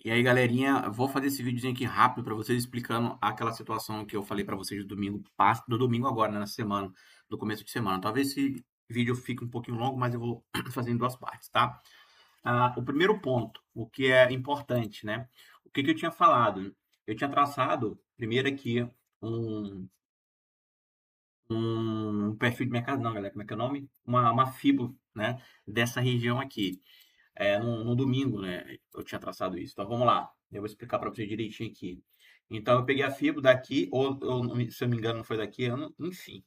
E aí, galerinha, eu vou fazer esse videozinho aqui rápido para vocês explicando aquela situação que eu falei para vocês do domingo agora, né, na semana, do começo de semana. Talvez esse vídeo fique um pouquinho longo, mas eu vou fazer em duas partes, tá? O primeiro ponto, o que é importante, né? O que que eu tinha falado? Eu tinha traçado primeiro aqui um, um perfil de mercado, não, galera, como é que é o nome? Uma FIBO, né, dessa região aqui. No domingo, né? Eu tinha traçado isso. Então vamos lá. Eu vou explicar para você direitinho aqui. Então eu peguei a fibra daqui, se eu não me engano, não foi daqui, enfim.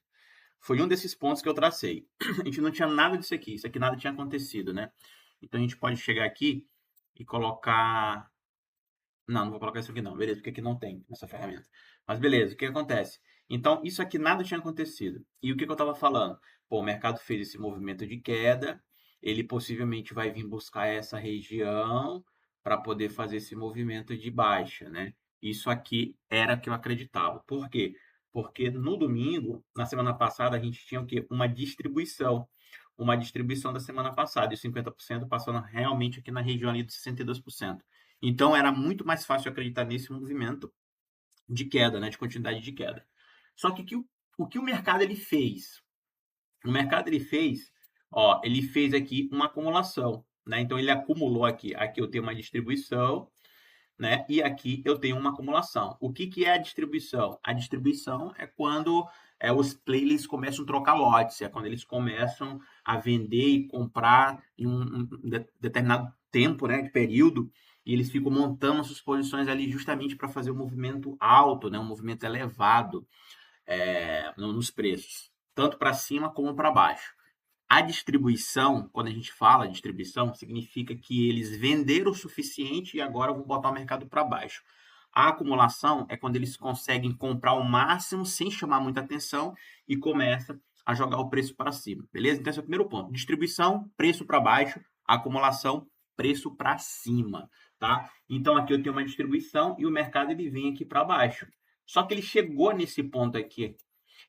Foi um desses pontos que eu tracei. A gente não tinha nada disso aqui, isso aqui nada tinha acontecido, né? Então a gente pode chegar aqui e colocar. Não, não vou colocar isso aqui não, beleza, porque aqui não tem essa ferramenta. Mas beleza, o que acontece? Então, isso aqui nada tinha acontecido. E o que que eu estava falando? Pô, o mercado fez esse movimento de queda, ele possivelmente vai vir buscar essa região para poder fazer esse movimento de baixa, né? Isso aqui era o que eu acreditava. Por quê? Porque no domingo, na semana passada, a gente tinha o quê? Uma distribuição. Uma distribuição da semana passada, e os 50% passando realmente aqui na região ali dos 62%. Então era muito mais fácil acreditar nesse movimento de queda, né, de continuidade de queda. Só que o que o mercado ele fez? O mercado ele fez, ó, ele fez aqui uma acumulação, né? Então ele acumulou aqui, aqui eu tenho uma distribuição, né? E aqui eu tenho uma acumulação. O que que é a distribuição? A distribuição é quando os playlists começam a trocar lotes, é quando eles começam a vender e comprar em um determinado tempo, né, de período, e eles ficam montando suas posições ali justamente para fazer um movimento alto, né, um movimento elevado nos preços, tanto para cima como para baixo. A distribuição, quando a gente fala distribuição, significa que eles venderam o suficiente e agora vão botar o mercado para baixo. A acumulação é quando eles conseguem comprar o máximo sem chamar muita atenção e começa a jogar o preço para cima, beleza? Então esse é o primeiro ponto. Distribuição, preço para baixo, acumulação, preço para cima, tá? Então aqui eu tenho uma distribuição e o mercado ele vem aqui para baixo. Só que ele chegou nesse ponto aqui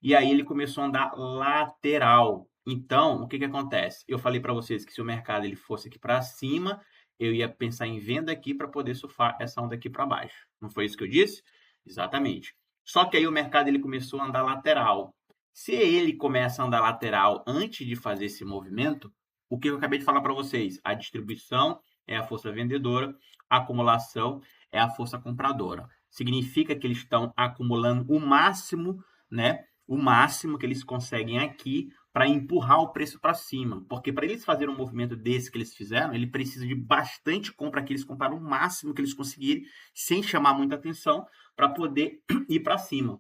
e aí ele começou a andar lateral. Então, o que que acontece? Eu falei para vocês que se o mercado ele fosse aqui para cima, eu ia pensar em venda aqui para poder surfar essa onda aqui para baixo. Não foi isso que eu disse? Exatamente. Só que aí o mercado ele começou a andar lateral. Se ele começa a andar lateral antes de fazer esse movimento, o que eu acabei de falar para vocês? A distribuição é a força vendedora, a acumulação é a força compradora. Significa que eles estão acumulando o máximo, né? O máximo que eles conseguem aqui para empurrar o preço para cima. Porque para eles fazerem um movimento desse que eles fizeram, ele precisa de bastante compra, que eles compraram o máximo que eles conseguirem, sem chamar muita atenção, para poder ir para cima.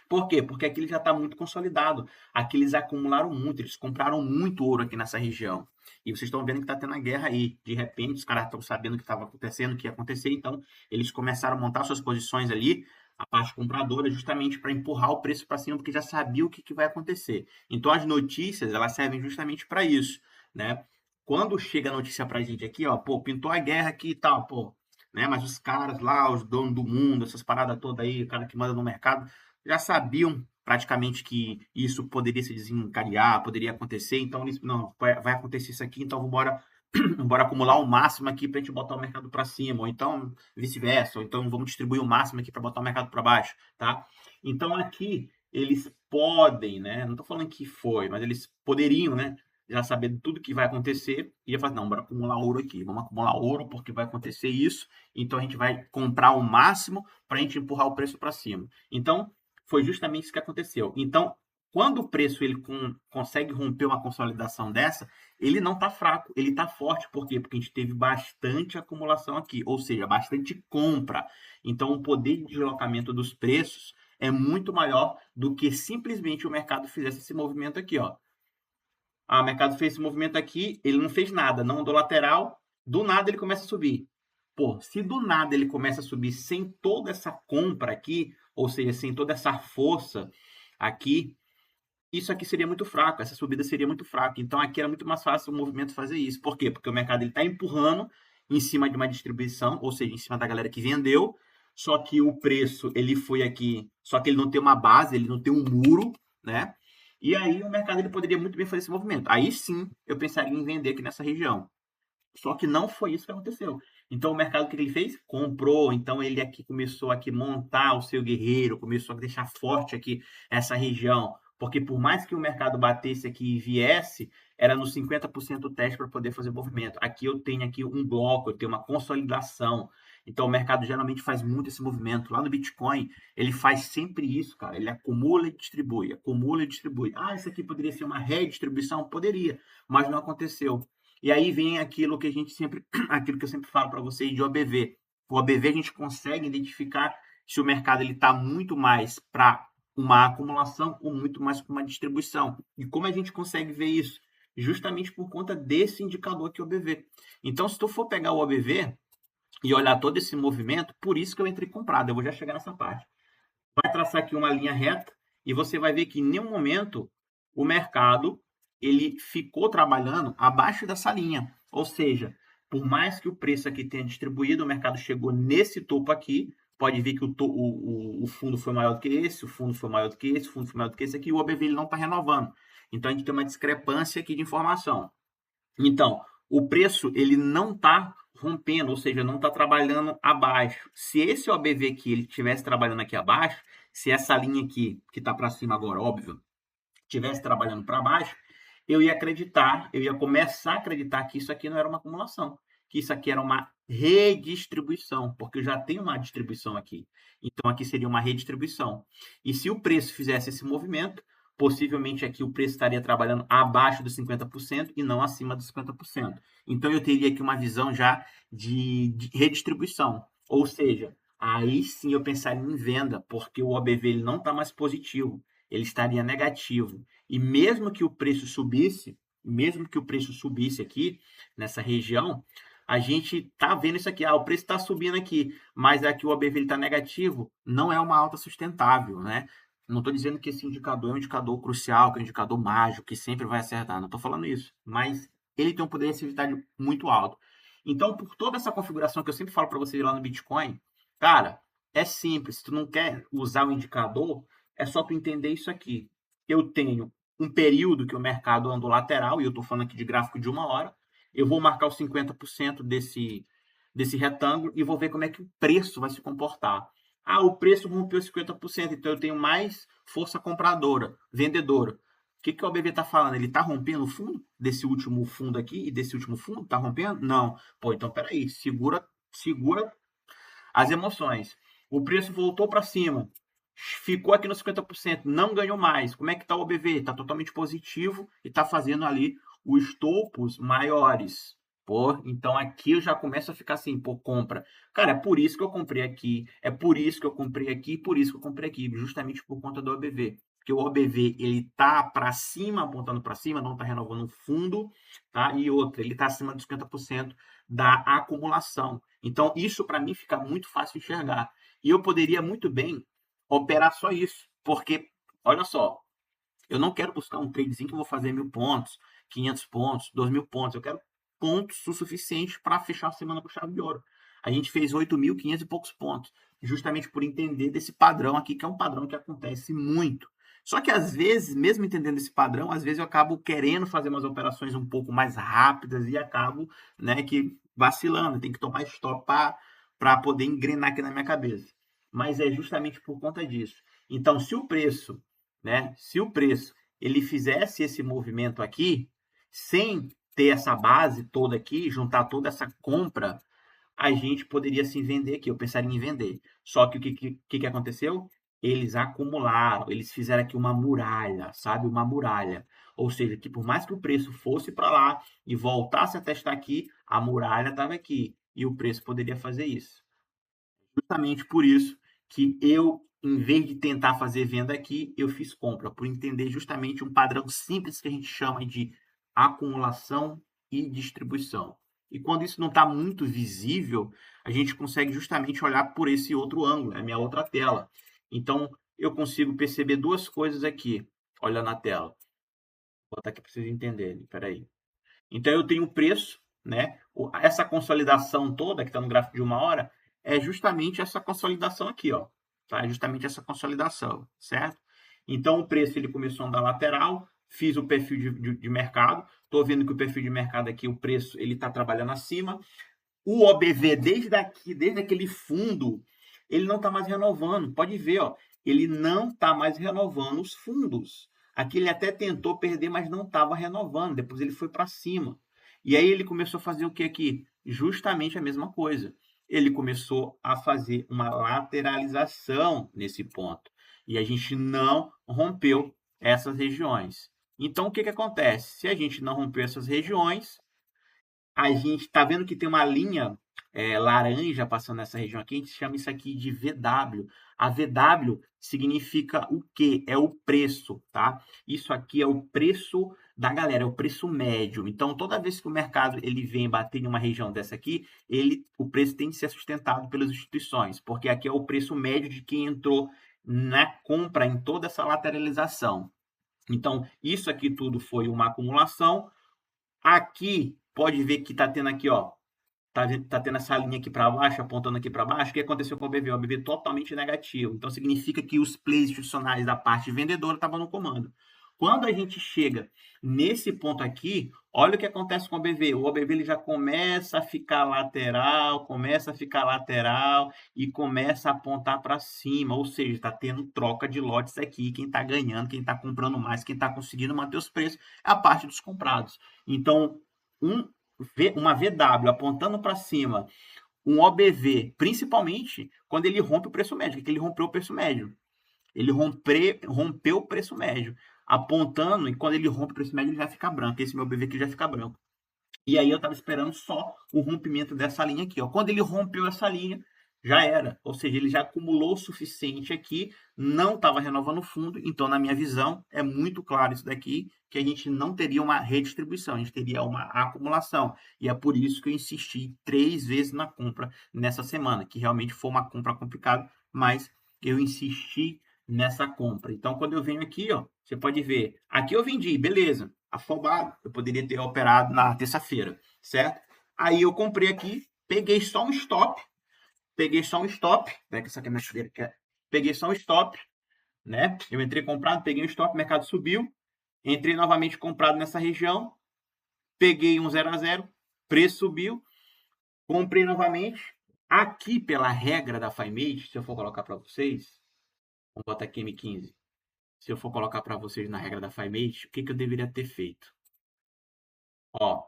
Por quê? Porque aqui ele já está muito consolidado. Aqui eles acumularam muito, eles compraram muito ouro aqui nessa região. E vocês estão vendo que está tendo a guerra aí. De repente, os caras estão sabendo o que estava acontecendo, o que ia acontecer, então eles começaram a montar suas posições ali, a parte compradora, justamente para empurrar o preço para cima, porque já sabia o que, que vai acontecer. Então as notícias, elas servem justamente para isso, né? Quando chega a notícia para a gente aqui, ó, pô, pintou a guerra aqui e tal, pô, né? Mas os caras lá, os donos do mundo, essas paradas todas aí, o cara que manda no mercado, já sabiam praticamente que isso poderia se desencadear, poderia acontecer, então eles, não, vai acontecer isso aqui, então bora acumular o máximo aqui para a gente botar o mercado para cima, ou então vice-versa, ou então vamos distribuir o máximo aqui para botar o mercado para baixo, tá? Então aqui eles podem, né? Não estou falando que foi, mas eles poderiam, né? Já saber tudo que vai acontecer e ia falar, não, bora acumular ouro aqui, vamos acumular ouro porque vai acontecer isso, então a gente vai comprar o máximo para a gente empurrar o preço para cima. Então, foi justamente isso que aconteceu. Então, quando o preço ele consegue romper uma consolidação dessa, ele não está fraco, ele está forte. Por quê? Porque a gente teve bastante acumulação aqui, ou seja, bastante compra. Então, o poder de deslocamento dos preços é muito maior do que simplesmente o mercado fizesse esse movimento aqui, ó. Ah, o mercado fez esse movimento aqui, ele não fez nada, não andou lateral, do nada ele começa a subir. Pô, se do nada ele começa a subir sem toda essa compra aqui, ou seja, sem toda essa força aqui, isso aqui seria muito fraco, essa subida seria muito fraca. Então aqui era muito mais fácil o movimento fazer isso. Por quê? Porque o mercado está empurrando em cima de uma distribuição, ou seja, em cima da galera que vendeu, só que o preço ele foi aqui, só que ele não tem uma base, ele não tem um muro, né? E aí o mercado ele poderia muito bem fazer esse movimento. Aí sim eu pensaria em vender aqui nessa região. Só que não foi isso que aconteceu. Então o mercado, o que ele fez? Comprou. Então ele aqui começou aqui montar o seu guerreiro, começou a deixar forte aqui essa região. Porque por mais que o mercado batesse aqui e viesse, era no 50% o teste para poder fazer movimento. Aqui eu tenho aqui um bloco, eu tenho uma consolidação. Então o mercado geralmente faz muito esse movimento. Lá no Bitcoin, ele faz sempre isso, cara. Ele acumula e distribui, acumula e distribui. Ah, isso aqui poderia ser uma redistribuição? Poderia, mas não aconteceu. E aí vem aquilo que a gente sempre, aquilo que eu sempre falo para vocês de OBV. O OBV a gente consegue identificar se o mercado ele está muito mais para uma acumulação ou muito mais para uma distribuição. E como a gente consegue ver isso? Justamente por conta desse indicador que é o OBV. Então, se tu for pegar o OBV e olhar todo esse movimento, por isso que eu entrei comprado. Eu vou já chegar nessa parte. Vai traçar aqui uma linha reta e você vai ver que em nenhum momento o mercado ele ficou trabalhando abaixo dessa linha. Ou seja, por mais que o preço aqui tenha distribuído, o mercado chegou nesse topo aqui. Pode ver que o fundo foi maior do que esse, o fundo foi maior do que esse, o fundo foi maior do que esse aqui, e o OBV ele não está renovando. Então a gente tem uma discrepância aqui de informação. Então, o preço ele não está rompendo, ou seja, não está trabalhando abaixo. Se esse OBV aqui ele estivesse trabalhando aqui abaixo, se essa linha aqui, que está para cima agora, óbvio, estivesse trabalhando para baixo, eu ia acreditar, eu ia começar a acreditar que isso aqui não era uma acumulação, que isso aqui era uma redistribuição, porque eu já tenho uma distribuição aqui. Então, aqui seria uma redistribuição. E se o preço fizesse esse movimento, possivelmente aqui o preço estaria trabalhando abaixo dos 50% e não acima dos 50%. Então, eu teria aqui uma visão já de redistribuição. Ou seja, aí sim eu pensaria em venda, porque o OBV ele não está mais positivo, ele estaria negativo. E mesmo que o preço subisse aqui nessa região, a gente tá vendo isso aqui, o preço está subindo aqui, mas aqui o OBV está negativo, não é uma alta sustentável, né? Não estou dizendo que esse indicador é um indicador crucial, que é um indicador mágico, que sempre vai acertar, não estou falando isso, mas ele tem um poder de assertividade muito alto. Então, por toda essa configuração que eu sempre falo para vocês lá no Bitcoin, cara, é simples, se tu não quer usar o indicador, é só tu entender isso aqui. Eu tenho um período que o mercado andou lateral, e eu estou falando aqui de gráfico de 1 hora, eu vou marcar os 50% desse retângulo e vou ver como é que o preço vai se comportar. O preço rompeu 50%, então eu tenho mais força compradora, vendedora. O que o OBV está falando? Ele está rompendo o fundo desse último fundo aqui e desse último fundo? Está rompendo? Não. Pô, então peraí, segura as emoções. O preço voltou para cima, ficou aqui no 50%, não ganhou mais. Como é que está o OBV? Está totalmente positivo e está fazendo ali os topos maiores. Pô, então aqui eu já começo a ficar assim, pô, compra. Cara, é por isso que eu comprei aqui, é por isso que eu comprei aqui, por isso que eu comprei aqui, justamente por conta do OBV. Porque o OBV, ele tá para cima, apontando para cima, não tá renovando o fundo, tá? E outra, ele tá acima dos 50% da acumulação. Então, isso para mim fica muito fácil de enxergar. E eu poderia muito bem operar só isso, porque, olha só, eu não quero buscar um tradezinho que eu vou fazer 1.000 pontos, 500 pontos, 2.000 pontos. Eu quero pontos o suficiente para fechar a semana com chave de ouro. A gente fez 8.500 e poucos pontos, justamente por entender desse padrão aqui, que é um padrão que acontece muito. Só que às vezes, mesmo entendendo esse padrão, às vezes eu acabo querendo fazer umas operações um pouco mais rápidas e acabo, né, que vacilando, tem que tomar stop para poder engrenar aqui na minha cabeça. Mas é justamente por conta disso. Então, se o preço, né, se o preço ele fizesse esse movimento aqui, sem ter essa base toda aqui, juntar toda essa compra, a gente poderia sim vender aqui. Eu pensaria em vender. Só que o que aconteceu? Eles acumularam, eles fizeram aqui uma muralha, sabe? Uma muralha. Ou seja, que por mais que o preço fosse para lá e voltasse a testar aqui, a muralha estava aqui. E o preço poderia fazer isso. Justamente por isso que eu, em vez de tentar fazer venda aqui, eu fiz compra, por entender justamente um padrão simples que a gente chama de acumulação e distribuição. E quando isso não está muito visível, a gente consegue justamente olhar por esse outro ângulo, é a minha outra tela. Então, eu consigo perceber duas coisas aqui, olhando na tela. Vou botar aqui para vocês entenderem, peraí. Então, eu tenho o preço, né? Essa consolidação toda, que está no gráfico de 1 hora, é justamente essa consolidação aqui, ó. Tá? É justamente essa consolidação, certo? Então, o preço ele começou a andar lateral, fiz o perfil de mercado, estou vendo que o perfil de mercado aqui, o preço, ele está trabalhando acima. O OBV, desde aquele fundo, ele não está mais renovando. Pode ver, ó, ele não está mais renovando os fundos. Aqui ele até tentou perder, mas não estava renovando. Depois ele foi para cima. E aí ele começou a fazer o que aqui? Justamente a mesma coisa. Ele começou a fazer uma lateralização nesse ponto. E a gente não rompeu essas regiões. Então, o que acontece? Se a gente não rompeu essas regiões, a gente está vendo que tem uma linha laranja passando nessa região aqui, a gente chama isso aqui de VW. A VW significa o quê? É o preço, tá? Isso aqui é o preço da galera, é o preço médio. Então, toda vez que o mercado ele vem bater em uma região dessa aqui, o preço tem que ser sustentado pelas instituições, porque aqui é o preço médio de quem entrou na compra em toda essa lateralização. Então, isso aqui tudo foi uma acumulação. Aqui, pode ver que está tendo aqui, ó, tá tendo essa linha aqui para baixo, apontando aqui para baixo. O que aconteceu com o BV? O BV totalmente negativo. Então, significa que os players institucionais da parte vendedora estavam no comando. Quando a gente chega nesse ponto aqui, olha o que acontece com o OBV. O OBV ele já começa a ficar lateral, e começa a apontar para cima. Ou seja, está tendo troca de lotes aqui. Quem está ganhando, quem está comprando mais, quem está conseguindo manter os preços é a parte dos comprados. Então, uma VW apontando para cima, um OBV, principalmente quando ele rompe o preço médio, que ele rompeu o preço médio. Ele rompeu o preço médio, apontando, e quando ele rompe o preço médio, ele já fica branco. Esse meu OBV aqui já fica branco. E aí eu estava esperando só o rompimento dessa linha aqui. Ó. Quando ele rompeu essa linha, já era. Ou seja, ele já acumulou o suficiente aqui, não estava renovando o fundo. Então, na minha visão, é muito claro isso daqui, que a gente não teria uma redistribuição, a gente teria uma acumulação. E é por isso que eu insisti 3 vezes na compra nessa semana, que realmente foi uma compra complicada, mas eu insisti nessa compra. Então, quando eu venho aqui, ó, você pode ver, aqui eu vendi, beleza, afobado, eu poderia ter operado na terça-feira, certo? Aí eu comprei aqui, peguei só um stop, né, que essa aqui é a minha cadeira, peguei só um stop, né? Eu entrei comprado, peguei um stop, o mercado subiu, entrei novamente comprado nessa região, peguei um 0 a 0, preço subiu, comprei novamente. Aqui, pela regra da FiMate, se eu for colocar para vocês, vamos botar aqui M15. Se eu for colocar para vocês na regra da FiMate, o que eu deveria ter feito? Ó,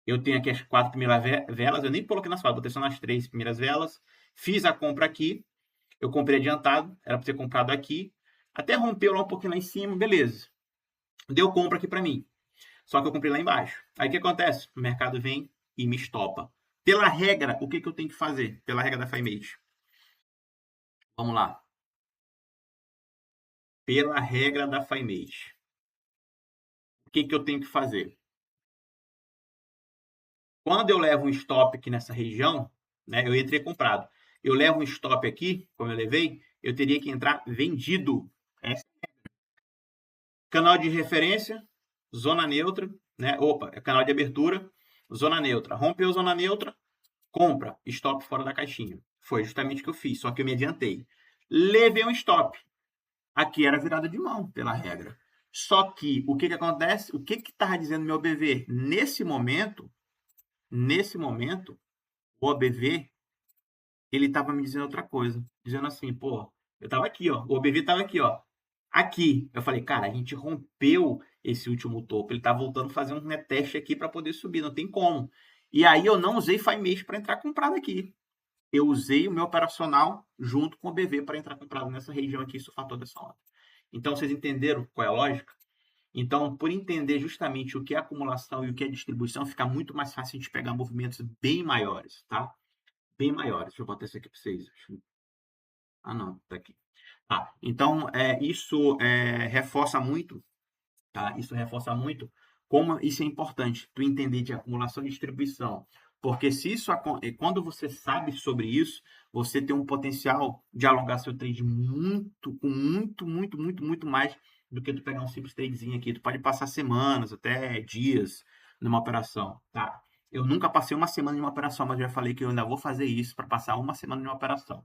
eu tenho aqui as 4 primeiras velas, eu nem coloquei nas 4, botei só nas 3 primeiras velas. Fiz a compra aqui, eu comprei adiantado, era para ter comprado aqui. Até rompeu lá um pouquinho lá em cima, beleza. Deu compra aqui para mim. Só que eu comprei lá embaixo. Aí o que acontece? O mercado vem e me estopa. Pela regra, o que eu tenho que fazer? Pela regra da FiMate. Vamos lá. Pela regra da FiMate. O que eu tenho que fazer? Quando eu levo um stop aqui nessa região, né, eu entrei comprado. Eu levo um stop aqui, como eu levei, eu teria que entrar vendido. Canal de referência, zona neutra, né? Opa, é canal de abertura, zona neutra. Rompeu zona neutra, compra, stop fora da caixinha. Foi justamente o que eu fiz, só que eu me adiantei. Levei um stop. Aqui era virada de mão, pela regra. Só que, o que acontece? O que estava dizendo meu OBV? Nesse momento, o OBV, ele estava me dizendo outra coisa. Dizendo assim, pô, eu estava aqui, ó. O OBV estava aqui, ó. Aqui. Eu falei, cara, a gente rompeu esse último topo. Ele tá voltando a fazer um reteste aqui para poder subir. Não tem como. E aí eu não usei FiMate para entrar comprado aqui. Eu usei o meu operacional junto com o BV para entrar comprado nessa região aqui, isso fator dessa onda. Então, vocês entenderam qual é a lógica? Então, por entender justamente o que é acumulação e o que é distribuição, fica muito mais fácil de pegar movimentos bem maiores, tá? Bem maiores. Deixa eu botar isso aqui para vocês. Ah, não, tá aqui. Tá, então, isso reforça muito, tá? Isso reforça muito como isso é importante, tu entender de acumulação e distribuição. Porque se isso quando você sabe sobre isso, você tem um potencial de alongar seu trade muito mais do que tu pegar um simples tradezinho aqui. Tu pode passar semanas, até dias numa operação, tá? Eu nunca passei uma semana em uma operação, mas eu já falei que eu ainda vou fazer isso para passar uma semana em uma operação,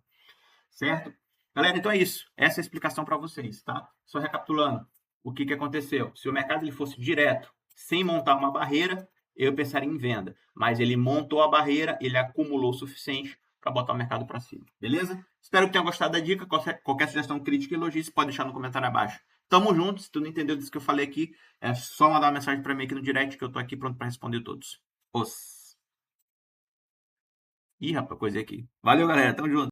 certo? Galera, então é isso. Essa é a explicação para vocês, tá? Só recapitulando. o que aconteceu? Se o mercado ele fosse direto, sem montar uma barreira, eu pensaria em venda. Mas ele montou a barreira, ele acumulou o suficiente para botar o mercado para cima. Beleza? Espero que tenha gostado da dica. Qualquer sugestão, crítica e elogio, você pode deixar no comentário abaixo. Tamo junto. Se tu não entendeu disso que eu falei aqui, é só mandar uma mensagem para mim aqui no direct que eu tô aqui pronto para responder todos. Ih, rapaz, coisa aqui. Valeu, galera. Tamo junto.